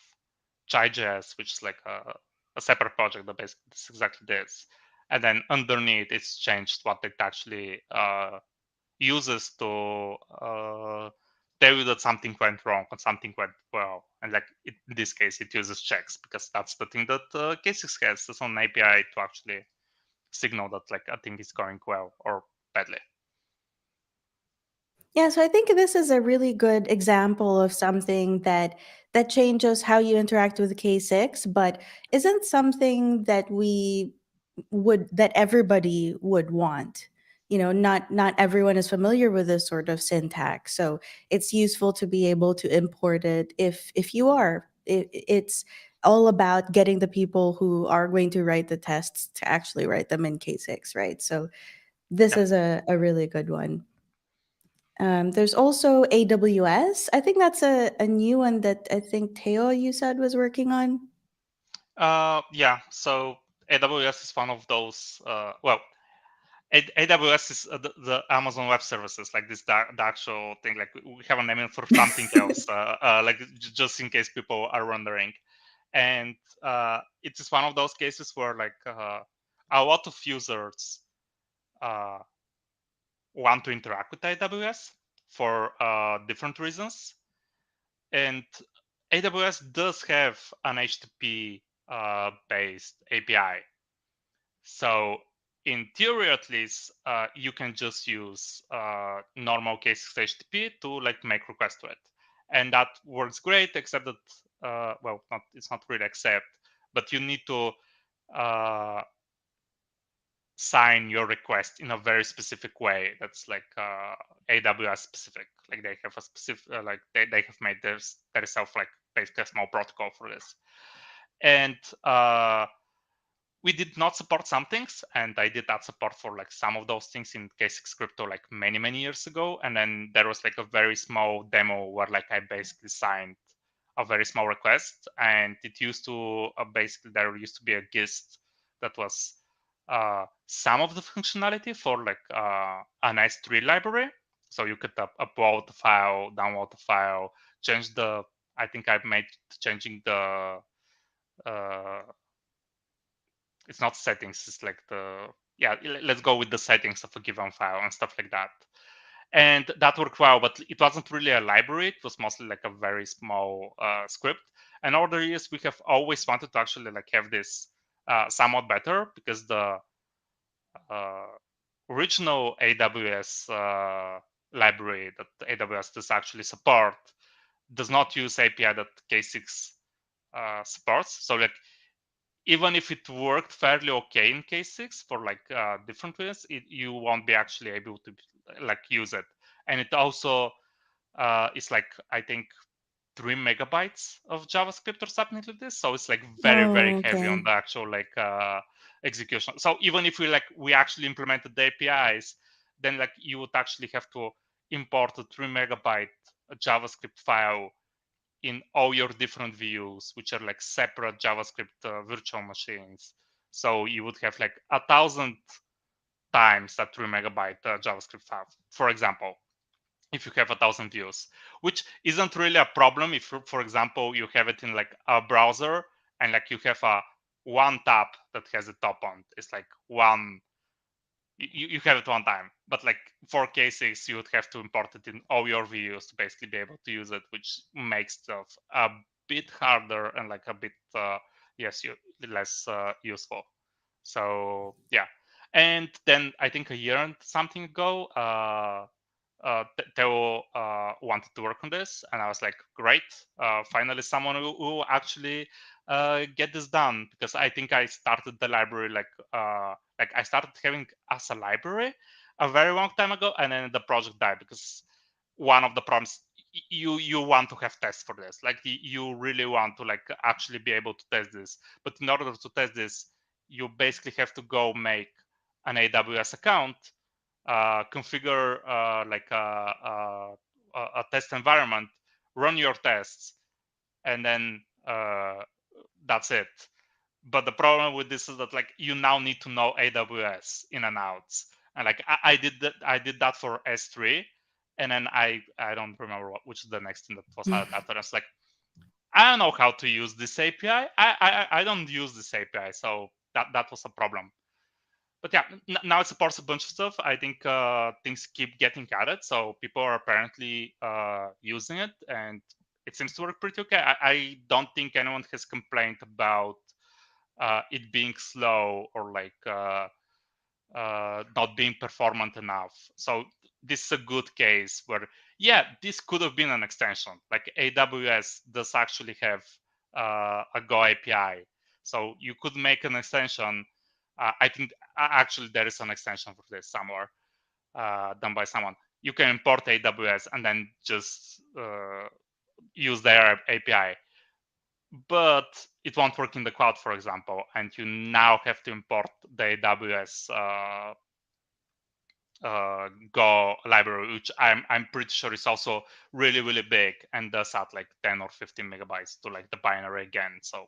Chai.js, which is like a separate project that basically does exactly this. And then underneath, it's changed what it actually uses to tell you that something went wrong or something went well. And like in this case, it uses checks because that's the thing that K6 has. It's an API to actually signal that like a thing is going well or badly. Yeah, so I think this is a really good example of something that changes how you interact with K6, but isn't something that we would that everybody would want. You know, not everyone is familiar with this sort of syntax, so it's useful to be able to import it if you are. It's all about getting the people who are going to write the tests to actually write them in K6, right? So this Yep. is a really good one. There's also AWS. I think that's a new one that I think Teo, you said, was working on. Yeah. So AWS is one of those. Well, AWS is the Amazon Web Services, like this the actual thing. Like we have a name for something else, like just in case people are wondering. And it is one of those cases where like a lot of users want to interact with AWS for different reasons. And AWS does have an HTTP based API. So in theory, at least, you can just use normal cases HTTP to like make requests to it. And that works great, except that, well, it's not really except, but you need to sign your request in a very specific way that's like AWS specific. Like they have a specific, like they have made themselves like basically a small protocol for this. And we did not support some things, and I did that support for like some of those things in K6 Crypto like many years ago. And then there was like a very small demo where like I basically signed a very small request, and it used to basically there used to be a gist that was some of the functionality for like an S3 library. So you could upload the file, download the file, change the. I think I've made changing the. It's not settings. It's like the let's go with the settings of a given file and stuff like that. And that worked well, but it wasn't really a library. It was mostly like a very small script. And over the years, we have always wanted to actually like have this somewhat better, because the original AWS library that AWS does actually support does not use API that K6 supports. So like even if it worked fairly okay in K6 for like different ways, you won't be actually able to like use it. And it also is like, I think 3 megabytes of JavaScript or something like this. So it's like very Oh, heavy on okay. the actual like execution. So even if we actually implemented the APIs, then like you would actually have to import a 3 megabyte JavaScript file in all your different views, which are like separate JavaScript virtual machines. So you would have like 1,000 times that 3 megabyte JavaScript file, for example, if you have 1,000 views, which isn't really a problem if, for example, you have it in like a browser and like you have a one tab that has a top on. It's like one, you have it one time, but like for K6, you would have to import it in all your views to basically be able to use it, which makes stuff a bit harder and like a bit less useful. So yeah, and then I think a year and something ago, Theo wanted to work on this, and I was like, great, finally someone who actually get this done, because I think I started the library like I started having as a library a very long time ago, and then the project died because one of the problems, you want to have tests for this, like you really want to like actually be able to test this, but in order to test this, you basically have to go make an AWS account, configure like a test environment, run your tests, and then that's it. But the problem with this is that like you now need to know AWS in and outs, and like I did that for S3, and then I don't remember which is the next thing that was added after. It's like, I don't know how to use this API. I don't use this API, so that was a problem. But yeah, now it supports a bunch of stuff. I think things keep getting added, so people are apparently using it, and it seems to work pretty okay. I don't think anyone has complained about it being slow or like not being performant enough. So this is a good case where, yeah, this could have been an extension. Like AWS does actually have a Go API, so you could make an extension. I think actually there is an extension for this somewhere done by someone. You can import AWS and then just use their API, but it won't work in the cloud, for example, and you now have to import the AWS Go library, which I'm pretty sure is also really big and does add like 10 or 15 megabytes to like the binary again. So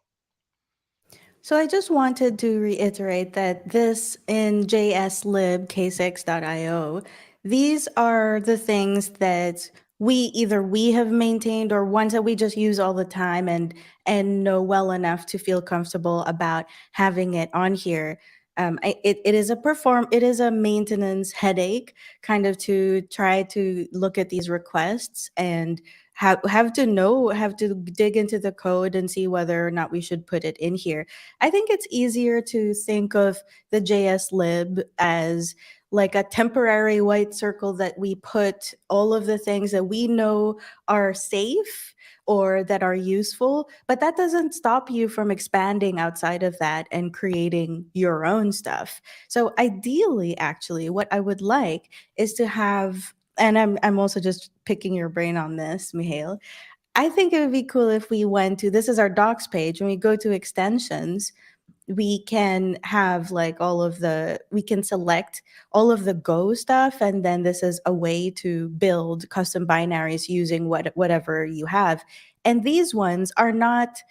I just wanted to reiterate that this in jslib k6.io, these are the things that we have maintained or ones that we just use all the time and know well enough to feel comfortable about having it on here. It is a maintenance headache, kind of, to try to look at these requests and have to dig into the code and see whether or not we should put it in here. I think it's easier to think of the JS lib as like a temporary white circle that we put all of the things that we know are safe or that are useful, but that doesn't stop you from expanding outside of that and creating your own stuff. So ideally, actually, what I would like is to have, and I'm also just picking your brain on this, Mihail. I think it would be cool if we went to, this is our docs page, when we go to extensions, we can have like we can select all of the Go stuff, and then this is a way to build custom binaries using whatever you have. And these ones are not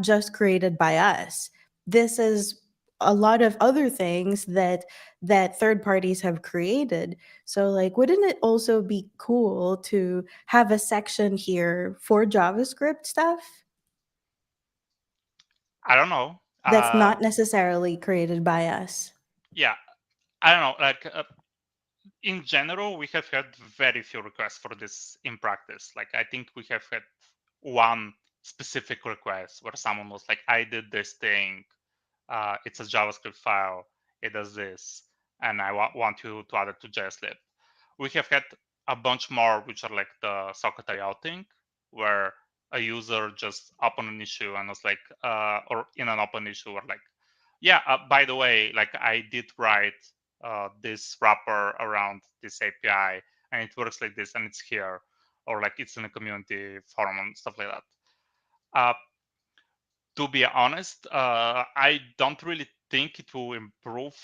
just created by us. This is a lot of other things that third parties have created. So like, wouldn't it also be cool to have a section here for JavaScript stuff I don't know. that's not necessarily created by us? Yeah, I don't know. Like in general, we have had very few requests for this in practice. Like I think we have had one specific request where someone was like, "I did this thing. It's a JavaScript file. It does this, and I want you to add it to JSLib." We have had a bunch more, which are like the socket IO thing, where a user just opened an issue and was like, or in an open issue, or like, yeah, by the way, like I did write this wrapper around this API, and it works like this, and it's here, or like it's in a community forum and stuff like that. To be honest, I don't really think it will improve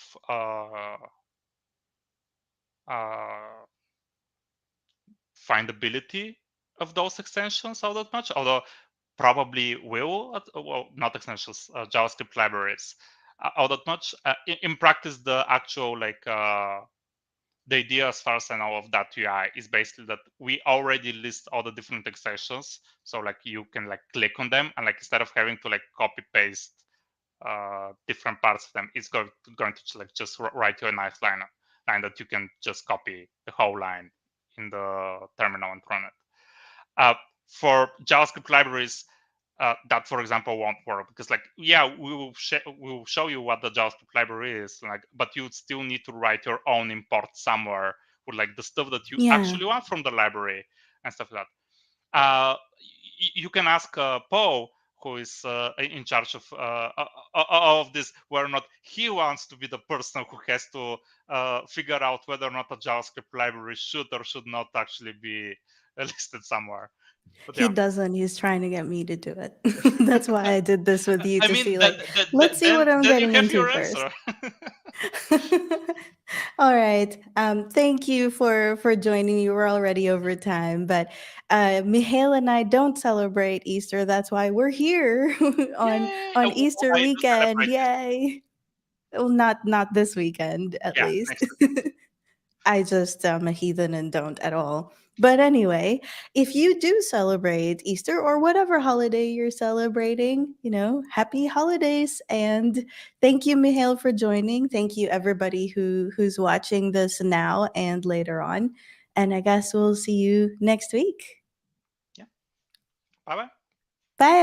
findability of those extensions all that much, although probably will, well, not extensions, JavaScript libraries all that much. In practice, the actual like the idea, as far as I know, of that UI is basically that we already list all the different extensions, so like you can like click on them, and like instead of having to like copy paste different parts of them, it's going to like just write you a nice line that you can just copy the whole line in the terminal and run it. For JavaScript libraries, that, for example, won't work, because like, yeah, we will show you what the JavaScript library is, like, but you still need to write your own import somewhere with like the stuff that you Yeah. actually want from the library and stuff like that. You can ask Paul, who is in charge of this, whether or not he wants to be the person who has to figure out whether or not a JavaScript library should or should not actually be listed somewhere. But He yeah. doesn't. He's trying to get me to do it. That's why I did this with you, I to mean, see like, let's see what I'm then you getting have into your first. answer. All right. Thank you for joining. You were already over time, but Mihail and I don't celebrate Easter. That's why we're here on Yay! Easter Why do weekend. celebrate it? Yay! Well, not this weekend, at Yeah, least. next week. I just am a heathen and don't at all. But anyway, if you do celebrate Easter or whatever holiday you're celebrating, happy holidays. And thank you, Mihail, for joining. Thank you, everybody who's watching this now and later on. And I guess we'll see you next week. Yeah. Bye bye. Bye.